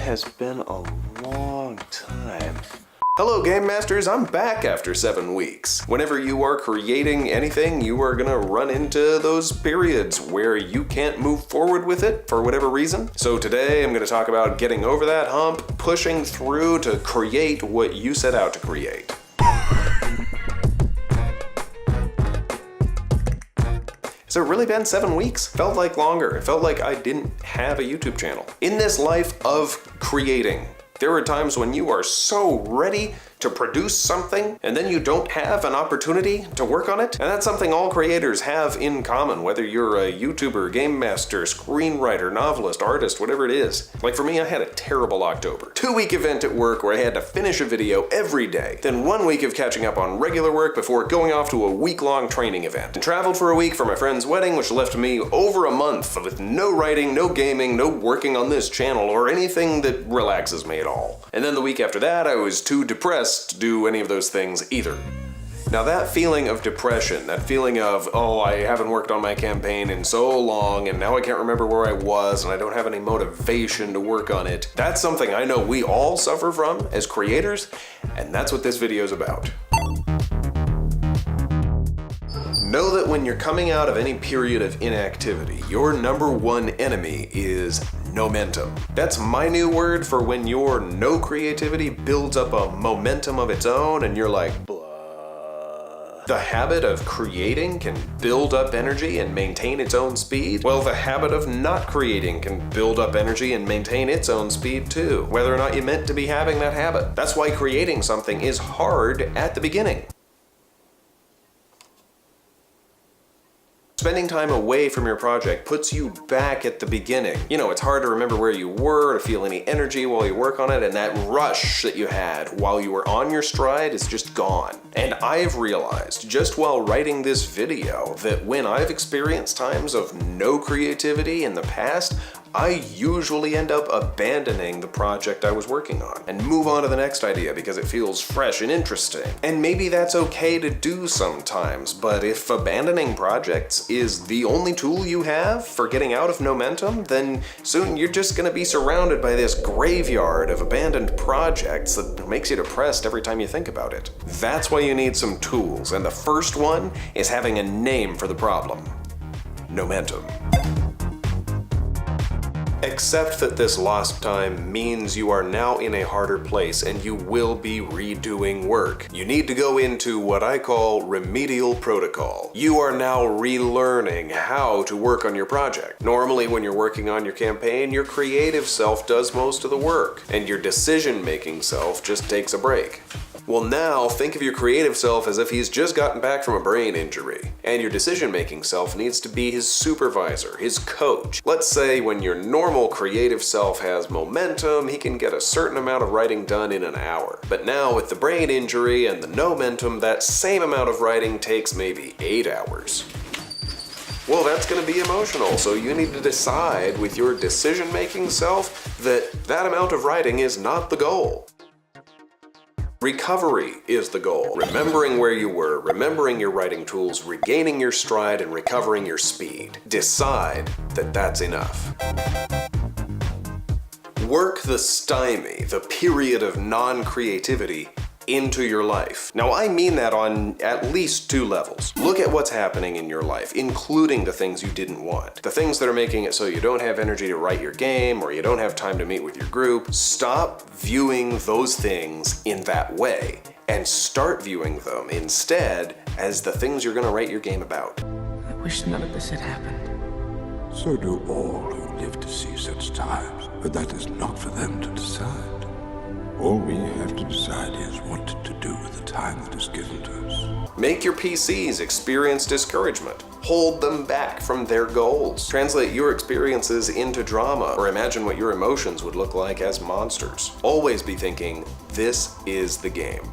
has been a long time. Hello Game Masters, I'm back after 7 weeks. Whenever you are creating anything, you are gonna run into those periods where you can't move forward with it for whatever reason. So today I'm gonna talk about getting over that hump, pushing through to create what you set out to create. Has it really been 7 weeks? Felt like longer. It felt like I didn't have a YouTube channel. In this life of creating, there are times when you are so ready to produce something and then you don't have an opportunity to work on it. And that's something all creators have in common, whether you're a YouTuber, game master, screenwriter, novelist, artist, whatever it is. Like for me, I had a terrible October. 2-week event at work where I had to finish a video every day. Then 1 week of catching up on regular work before going off to a week-long training event. And traveled for a week for my friend's wedding, which left me over a month with no writing, no gaming, no working on this channel or anything that relaxes me at all. And then the week after that, I was too depressed to do any of those things either. Now that feeling of depression, that feeling of, oh, I haven't worked on my campaign in so long and now I can't remember where I was and I don't have any motivation to work on it, that's something I know we all suffer from as creators, and that's what this video is about. Know that when you're coming out of any period of inactivity, your #1 enemy is momentum. That's my new word for when your no creativity builds up a momentum of its own and you're like, blah. The habit of creating can build up energy and maintain its own speed. Well, the habit of not creating can build up energy and maintain its own speed too, whether or not you meant to be having that habit. That's why creating something is hard at the beginning. Spending time away from your project puts you back at the beginning. You know, it's hard to remember where you were, to feel any energy while you work on it, and that rush that you had while you were on your stride is just gone. And I've realized, just while writing this video, that when I've experienced times of no creativity in the past, I usually end up abandoning the project I was working on and move on to the next idea because it feels fresh and interesting. And maybe that's okay to do sometimes, but if abandoning projects is the only tool you have for getting out of momentum, then soon you're just gonna be surrounded by this graveyard of abandoned projects that makes you depressed every time you think about it. That's why you need some tools, and the first one is having a name for the problem: momentum. Accept that this lost time means you are now in a harder place and you will be redoing work. You need to go into what I call remedial protocol. You are now relearning how to work on your project. Normally when you're working on your campaign, your creative self does most of the work and your decision-making self just takes a break. Well, now think of your creative self as if he's just gotten back from a brain injury, and your decision-making self needs to be his supervisor, his coach. Let's say when your normal creative self has momentum, he can get a certain amount of writing done in an hour. But now with the brain injury and the no-momentum, that same amount of writing takes maybe 8 hours. Well, that's going to be emotional, so you need to decide with your decision-making self that that amount of writing is not the goal. Recovery is the goal. Remembering where you were, remembering your writing tools, regaining your stride, and recovering your speed. Decide that that's enough. Work the stymie, the period of non-creativity, into your life. Now, I mean that on at least 2 levels. Look at what's happening in your life, including the things you didn't want. The things that are making it so you don't have energy to write your game or you don't have time to meet with your group. Stop viewing those things in that way and start viewing them instead as the things you're gonna write your game about. I wish none of this had happened. So do all who live to see such times, but that is not for them to decide. All we have to decide is what to do with the time that is given to us. Make your PCs experience discouragement. Hold them back from their goals. Translate your experiences into drama, or imagine what your emotions would look like as monsters. Always be thinking, this is the game,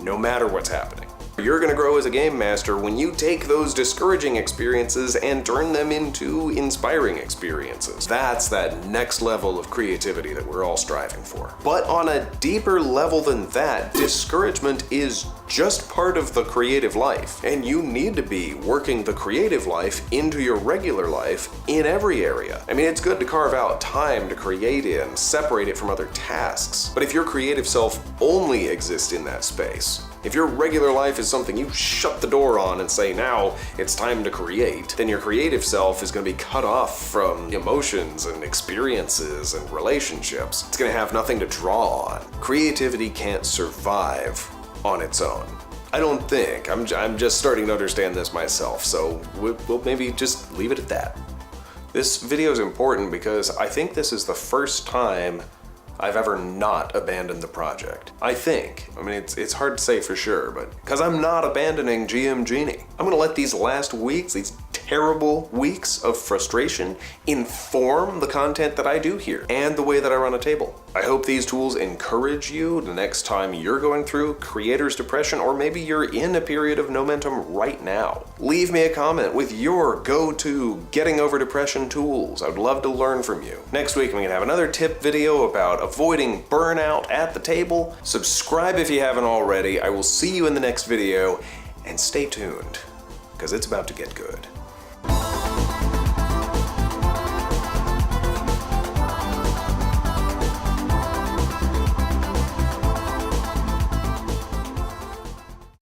no matter what's happening. You're gonna grow as a game master when you take those discouraging experiences and turn them into inspiring experiences. That's that next level of creativity that we're all striving for. But on a deeper level than that, discouragement is just part of the creative life, and you need to be working the creative life into your regular life in every area. I mean, it's good to carve out time to create in, separate it from other tasks, but if your creative self only exists in that space, if your regular life is something you shut the door on and say, now it's time to create, then your creative self is going to be cut off from emotions and experiences and relationships. It's going to have nothing to draw on. Creativity can't survive on its own. I don't think. I'm just starting to understand this myself, so we'll maybe just leave it at that. This video is important because I think this is the first time I've ever not abandoned the project. I think. I mean, it's hard to say for sure, but because I'm not abandoning GM Genie. I'm gonna let these last weeks, these terrible weeks of frustration, inform the content that I do here and the way that I run a table. I hope these tools encourage you the next time you're going through creator's depression, or maybe you're in a period of momentum right now. Leave me a comment with your go-to getting over depression tools. I would love to learn from you. Next week, I'm gonna have another tip video about avoiding burnout at the table. Subscribe if you haven't already. I will see you in the next video, and stay tuned, because it's about to get good.